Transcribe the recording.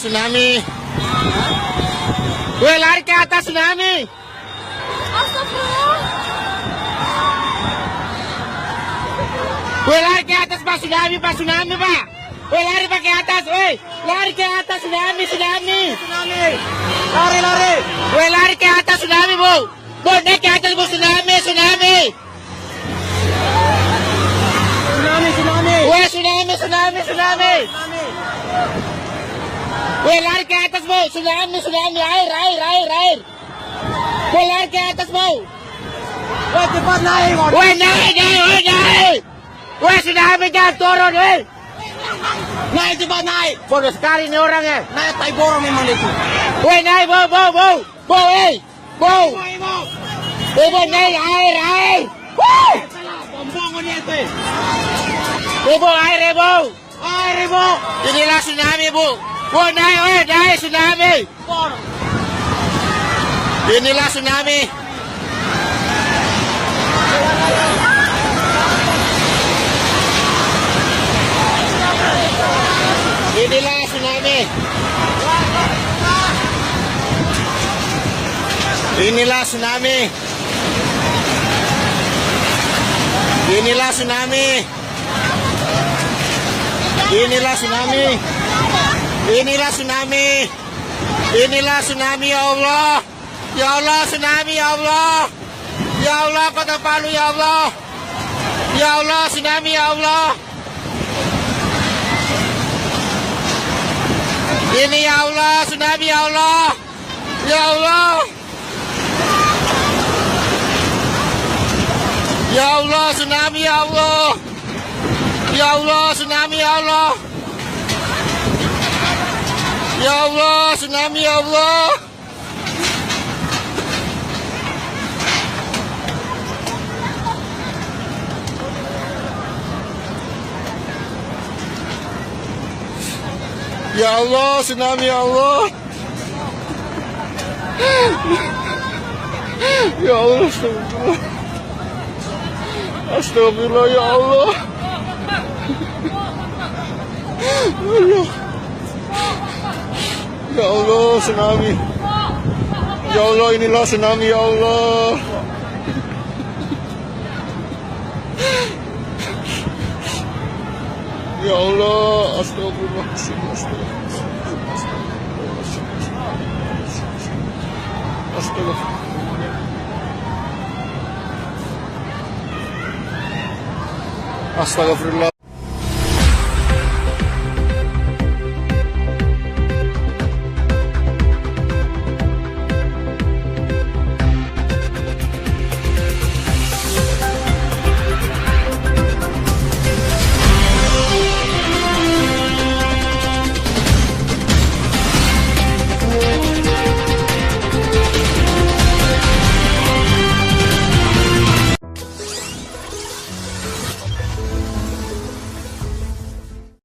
tsunami. Woi, lari ke atas tsunami. Astagfirullah. Woi, lari ke atas Pak, tsunami Pak. Woi, lari Pak ke atas, woi. Lari ke atas tsunami. Lari. Woi, lari ke atas tsunami, Bu. Bu, naik ke atas Bu, tsunami. Woi, tsunami. Woi, lari ke atas Bu, tsunami, air. Woi, lari ke atas Bu. Woi, cepat naik. Woi, naik. Woi, tsunami jangan turun, woi. Naik, cepat naik. Bodoh sekali nih orangnya. Naik, tai borong memang itu. Woi, naik, Bu, naik, air. Woi, Bombongan itu. Bu, air, Bu. Air, Ibu. Inilah tsunami, Bu. Woi, naik, tsunami. Inilah tsunami. Inilah tsunami. Inilah tsunami. Inilah tsunami. Inilah tsunami. Inilah tsunami. Inilah tsunami, ya Allah. Ya Allah, tsunami, ya Allah. Ya Allah, Kota Palu, ya Allah. Ya Allah, tsunami, ya Allah. Ini ya Allah, tsunami, ya Allah. Ya Allah. Ya Allah, tsunami, ya Allah. Ya Allah, tsunami, ya Allah. Ya Allah, tsunami, ya Allah. Ya Allah, tsunami, ya Allah. Ya Allah, astagfirullah. Astagfirullah, ya Allah. Ya Allah, tsunami. Ya Allah, inilah tsunami, ya Allah. Ya Allah, astagfirullah. Astagfirullah.